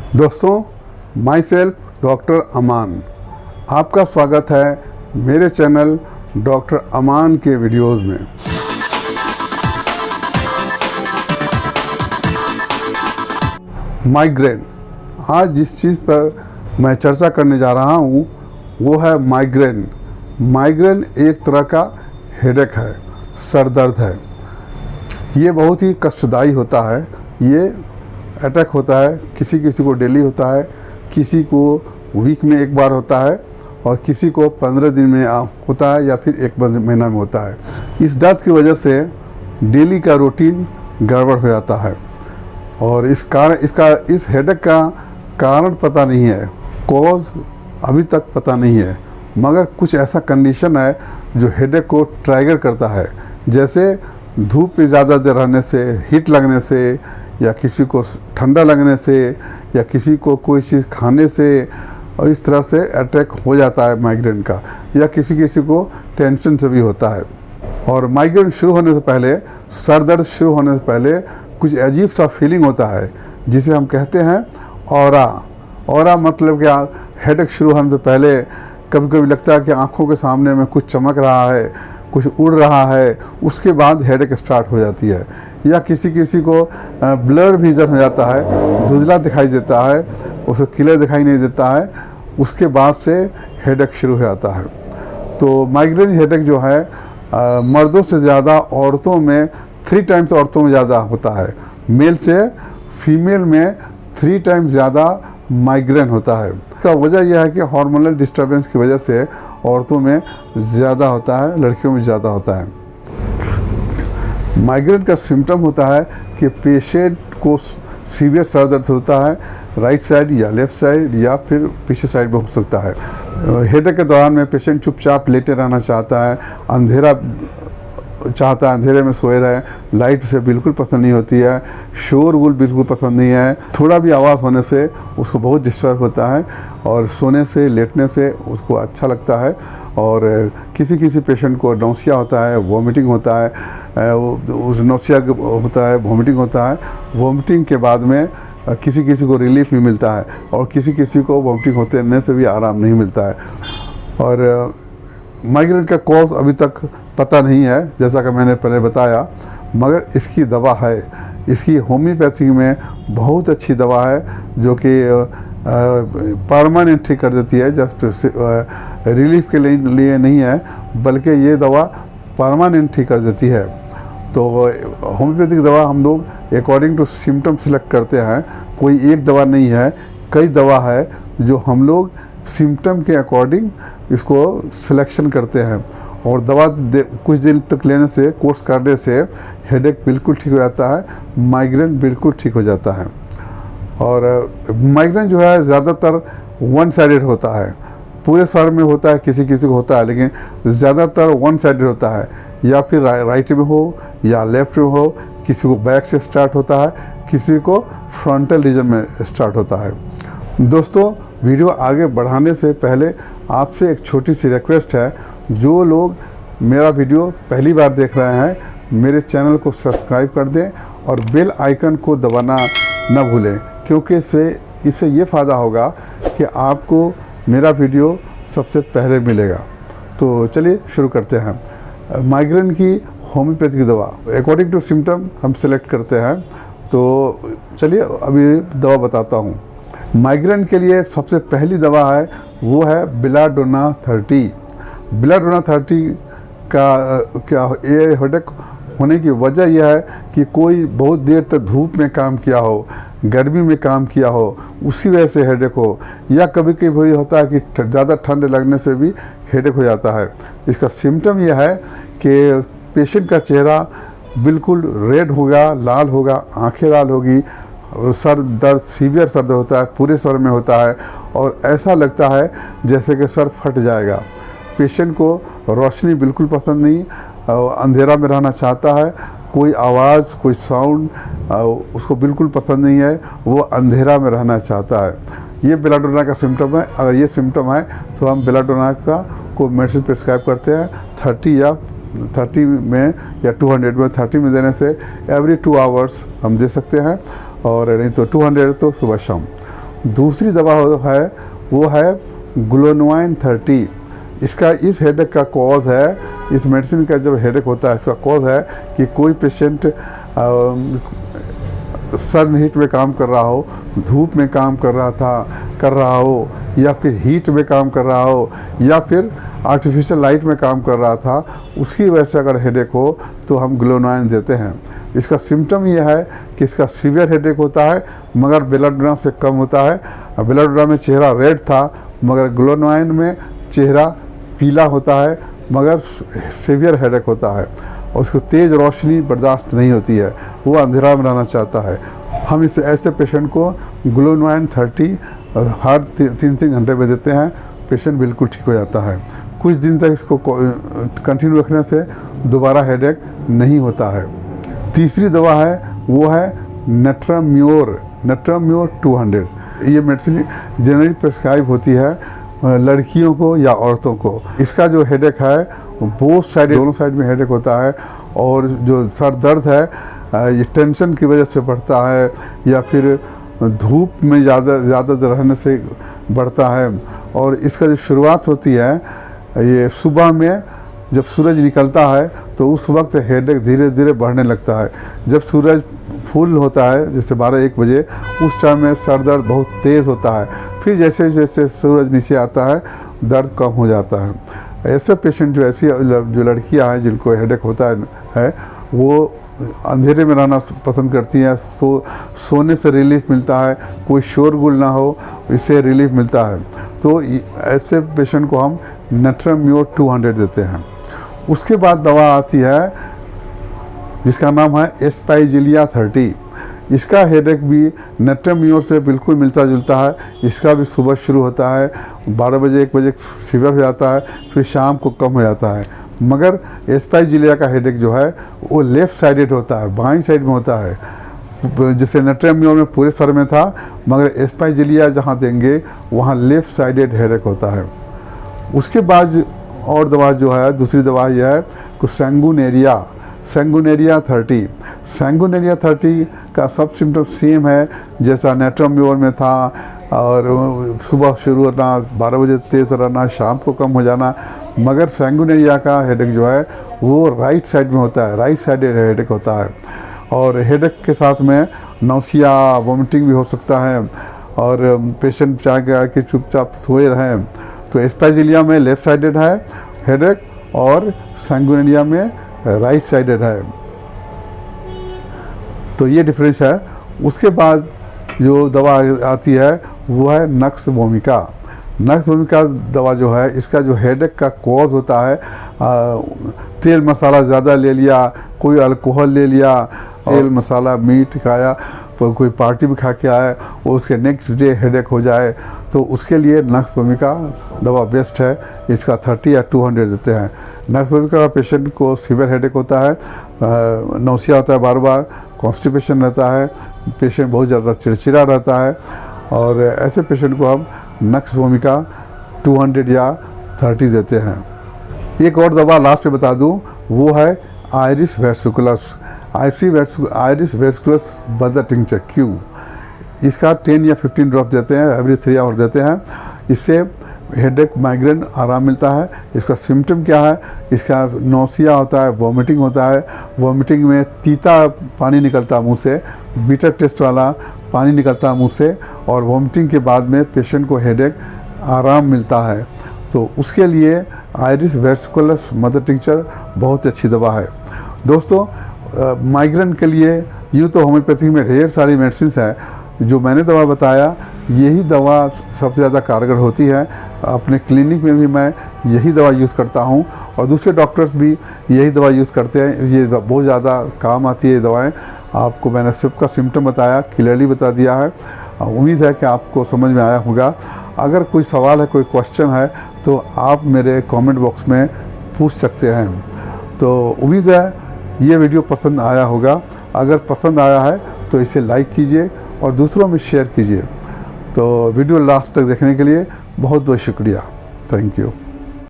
दोस्तों, my self doctor अमान, आपका स्वागत है मेरे चैनल डॉक्टर अमान के वीडियोज़ में। माइग्रेन, आज जिस चीज़ पर मैं चर्चा करने जा रहा हूँ वो है माइग्रेन। माइग्रेन एक तरह का हेडेक है, सर दर्द है। ये बहुत ही कष्टदायी होता है। ये अटैक होता है, किसी किसी को डेली होता है, किसी को वीक में एक बार होता है और किसी को 15 दिन में होता है या फिर 1 महीना में होता है। इस दर्द की वजह से डेली का रूटीन गड़बड़ हो जाता है और इस हेडेक का कारण पता नहीं है, कॉज अभी तक पता नहीं है, मगर कुछ ऐसा कंडीशन है जो हेडेक को ट्रिगर करता है। जैसे धूप में ज़्यादा देर रहने से, हीट लगने से, या किसी को ठंडा लगने से, या किसी को कोई चीज़ खाने से, और इस तरह से अटैक हो जाता है माइग्रेन का। या किसी किसी को टेंशन से भी होता है। और माइग्रेन शुरू होने से पहले, सर दर्द शुरू होने से पहले कुछ अजीब सा फीलिंग होता है जिसे हम कहते हैं ऑरा। ऑरा मतलब क्या, हेडेक शुरू होने से पहले कभी कभी लगता है कि आँखों के सामने में कुछ चमक रहा है, कुछ उड़ रहा है, उसके बाद हेडेक स्टार्ट हो जाती है। या किसी किसी को ब्लर विजन हो जाता है, धुंधला दिखाई देता है, उसे क्लियर दिखाई नहीं देता है, उसके बाद से हेडेक शुरू हो जाता है। तो माइग्रेन हेडेक जो है मर्दों से ज़्यादा औरतों में 3 टाइम्स औरतों में ज़्यादा होता है। मेल से फीमेल में 3 टाइम्स ज़्यादा माइग्रेन होता है। इसका वजह यह है कि हार्मोनल डिस्टर्बेंस की वजह से औरतों में ज़्यादा होता है, लड़कियों में ज़्यादा होता है। माइग्रेन का सिम्टम होता है कि पेशेंट को सीवियर सर दर्द होता है, राइट साइड या लेफ़्ट साइड या फिर पीछे साइड में हो सकता है। हेडेक के दौरान में पेशेंट चुपचाप लेटे रहना चाहता है, अंधेरा चाहता है, अंधेरे में सोए रहे, लाइट से बिल्कुल पसंद नहीं होती है, शोरगुल बिल्कुल पसंद नहीं है, थोड़ा भी आवाज़ होने से उसको बहुत डिस्टर्ब होता है, और सोने से लेटने से उसको अच्छा लगता है। और किसी किसी पेशेंट को नौसिया होता है, वॉमिटिंग होता है, उस नौसिया होता है, वॉमिटिंग होता है। वॉमिटिंग के बाद में किसी किसी को रिलीफ भी मिलता है और किसी किसी को वॉमिटिंग होने से भी आराम नहीं मिलता है। और माइग्रेन का कॉज अभी तक पता नहीं है, जैसा कि मैंने पहले बताया, मगर इसकी दवा है। इसकी होम्योपैथी में बहुत अच्छी दवा है जो कि परमानेंट ठीक कर देती है। जस्ट रिलीफ के लिए नहीं है, बल्कि ये दवा परमानेंट ठीक कर देती है। तो होम्योपैथिक दवा हम लोग अकॉर्डिंग टू सिम्टम सेलेक्ट करते हैं। कोई एक दवा नहीं है, कई दवा है जो हम लोग सिम्टम के अकॉर्डिंग इसको सिलेक्शन करते हैं। और दवा कुछ दिन तक लेने से, कोर्स करने से हेडेक बिल्कुल ठीक हो जाता है, माइग्रेन बिल्कुल ठीक हो जाता है। और माइग्रेन जो है ज़्यादातर 1 साइडेड होता है, पूरे सर में होता है, किसी किसी को होता है, लेकिन ज़्यादातर 1 साइडेड होता है। या फिर राइट में हो या लेफ्ट में हो, किसी को बैक से स्टार्ट होता है, किसी को फ्रंटल रीजन में स्टार्ट होता है। दोस्तों, वीडियो आगे बढ़ाने से पहले आपसे एक छोटी सी रिक्वेस्ट है। जो लोग मेरा वीडियो पहली बार देख रहे हैं, मेरे चैनल को सब्सक्राइब कर दें और बेल आइकन को दबाना न भूलें, क्योंकि इससे ये फ़ायदा होगा कि आपको मेरा वीडियो सबसे पहले मिलेगा। तो चलिए शुरू करते हैं। माइग्रेन की होम्योपैथिक दवा अकॉर्डिंग टू सिम्टम हम सेलेक्ट करते हैं। तो चलिए अभी दवा बताता हूँ। माइग्रेन के लिए सबसे पहली दवा है वो है बेलाडोना 30। बेलाडोना 30 का ये हेडेक होने की वजह यह है कि कोई बहुत देर तक धूप में काम किया हो, गर्मी में काम किया हो, उसी वजह से हेडेक हो। या कभी कभी होता है कि ज़्यादा ठंड लगने से भी हेडेक हो जाता है। इसका सिम्टम यह है कि पेशेंट का चेहरा बिल्कुल रेड होगा, लाल होगा, आंखें लाल होगी, सर दर्द, सीवियर सर दर्द होता है, पूरे सर में होता है, और ऐसा लगता है जैसे कि सर फट जाएगा। पेशेंट को रोशनी बिल्कुल पसंद नहीं, अंधेरा में रहना चाहता है, कोई आवाज़, कोई साउंड उसको बिल्कुल पसंद नहीं है, वो अंधेरा में रहना चाहता है। ये बेलाडोना का सिम्टम है। अगर ये सिम्टम है तो हम बेलाडोना को मेडिसिन प्रिस्क्राइब करते हैं। 30 में या 200 में, 30 में देने से एवरी 2 आवर्स हम दे सकते हैं, और नहीं तो 200 तो सुबह शाम। दूसरी दवा है वो है ग्लोनवाइन 30। इसका इस हेडेक का कॉज है, इस मेडिसिन का जब हेडेक होता है इसका कॉज है कि कोई पेशेंट सन हीट में काम कर रहा हो, धूप में काम कर रहा हो, या फिर हीट में काम कर रहा हो, या फिर आर्टिफिशियल लाइट में काम कर रहा था, उसकी वजह से अगर हेडेक हो तो हम ग्लोनवाइन देते हैं। इसका सिम्टम ये है कि इसका सीवियर हेडेक होता है मगर बेलाडोना से कम होता है। बेलाडोना में चेहरा रेड था मगर ग्लोनवाइन में चेहरा पीला होता है मगर सीवियर हेडेक होता है, और उसको तेज़ रोशनी बर्दाश्त नहीं होती है, वो अंधेरा में रहना चाहता है। हम इस ऐसे पेशेंट को ग्लोनवाइन 30 हर 3-3 घंटे में देते हैं, पेशेंट बिल्कुल ठीक हो जाता है। कुछ दिन तक इसको कंटिन्यू रखने से दोबारा हेडेक नहीं होता है। तीसरी दवा है वो है नट्राम्योर 200। ये मेडिसिन जनरली प्रेस्क्राइब होती है लड़कियों को या औरतों को। इसका जो हेडेक है बोथ साइड, दोनों साइड में हेडेक होता है, और जो सर दर्द है ये टेंशन की वजह से बढ़ता है या फिर धूप में ज़्यादा रहने से बढ़ता है। और इसका जो शुरुआत होती है ये सुबह में जब सूरज निकलता है तो उस वक्त हेडेक धीरे धीरे बढ़ने लगता है। जब सूरज फुल होता है जैसे 12-1 बजे, उस टाइम में सर दर्द बहुत तेज़ होता है, फिर जैसे जैसे सूरज नीचे आता है दर्द कम हो जाता है। ऐसे पेशेंट जो लड़कियां हैं जिनको हेडेक होता है वो अंधेरे में रहना पसंद करती हैं, सोने से रिलीफ मिलता है, कोई शोरगुल ना हो, इससे रिलीफ मिलता है। तो ऐसे पेशेंट को हम नट्राम्योर 200 देते हैं। उसके बाद दवा आती है जिसका नाम है एस्पाइजिलिया 30। इसका हेडेक भी नट्राम्योर से बिल्कुल मिलता जुलता है। इसका भी सुबह शुरू होता है, 12 बजे 1 बजे फीवर हो जाता है, फिर शाम को कम हो जाता है। मगर एस्पाइजिलिया का हेडेक जो है वो लेफ़्ट साइडेड होता है, बाईं साइड में होता है। जैसे नट्राम्योर में पूरे सर में था, मगर एस्पाइजिलिया जहाँ देंगे वहाँ लेफ़्ट साइडेड हेडेक होता है। उसके बाद और दवा जो है, दूसरी दवा यह है कि सैंगुनेरिया 30। सैंगुनेरिया 30 का सब सिम्टम सेम है जैसा नट्राम्योर में था, और सुबह शुरू होना, 12 बजे तेज़ रहना, शाम को कम हो जाना। मगर सैंगुनेरिया का हेडेक जो है वो राइट साइड में होता है, राइट साइडेड हेडेक होता है, और हेडेक के साथ में नौसिया, वोमिटिंग भी हो सकता है, और पेशेंट चाह के आके चुपचाप सोए रहें। तो एस्पाइजिलिया में लेफ़्ट साइडेड है हेडेक और सैंगुनेरिया में राइट साइडेड है। तो ये डिफरेंस है। उसके बाद जो दवा आती है वो है नक्स वोमिका। दवा जो है इसका जो हेडेक का कॉज होता है तेल मसाला ज़्यादा ले लिया, कोई अल्कोहल ले लिया, तेल मसाला मीट खाया, कोई पार्टी भी खा के आए, वो उसके नेक्स्ट डे हेडेक हो जाए, तो उसके लिए नक्स वोमिका दवा बेस्ट है। इसका 30 या 200 देते हैं। नक्स वोमिका का पेशेंट को सीवियर हेडेक होता है, नौसिया होता है, बार बार कॉन्स्टिपेशन रहता है, पेशेंट बहुत ज़्यादा चिड़चिड़ा रहता है, और ऐसे पेशेंट को हम नक्स वोमिका 200 या 30 देते हैं। एक और दवा लास्ट में बता दूं, वो है आयरिस वेस्कुलस बदर टिंचर क्यू। इसका 10 या 15 ड्रॉप देते हैं, एवरी 3 आवर देते हैं। इससे हेडेक, माइग्रेन आराम मिलता है। इसका सिम्टम क्या है? इसका नौसिया होता है, वॉमिटिंग होता है, वॉमिटिंग में तीता पानी निकलता है मुँह से, बीटर टेस्ट वाला पानी निकलता है मुँह से, और वॉमिटिंग के बाद में पेशेंट को हेडेक आराम मिलता है। तो उसके लिए आयरिस वेस्कुलस मदर टिंचर बहुत अच्छी दवा है। दोस्तों, माइग्रेन के लिए यूँ तो होम्योपैथी में ढेर सारी मेडिसिन है, जो मैंने दवा बताया यही दवा सबसे ज़्यादा कारगर होती है। अपने क्लिनिक में भी मैं यही दवा यूज़ करता हूँ, और दूसरे डॉक्टर्स भी यही दवा यूज़ करते हैं। ये बहुत ज़्यादा काम आती है ये दवाएँ। आपको मैंने सबका सिम्टम बताया, क्लियरली बता दिया है। उम्मीद है कि आपको समझ में आया होगा। अगर कोई सवाल है, कोई क्वेश्चन है, तो आप मेरे कमेंट बॉक्स में पूछ सकते हैं। तो उम्मीद है ये वीडियो पसंद आया होगा। अगर पसंद आया है तो इसे लाइक कीजिए और दूसरों में शेयर कीजिए। तो वीडियो लास्ट तक देखने के लिए बहुत बहुत शुक्रिया। Thank you.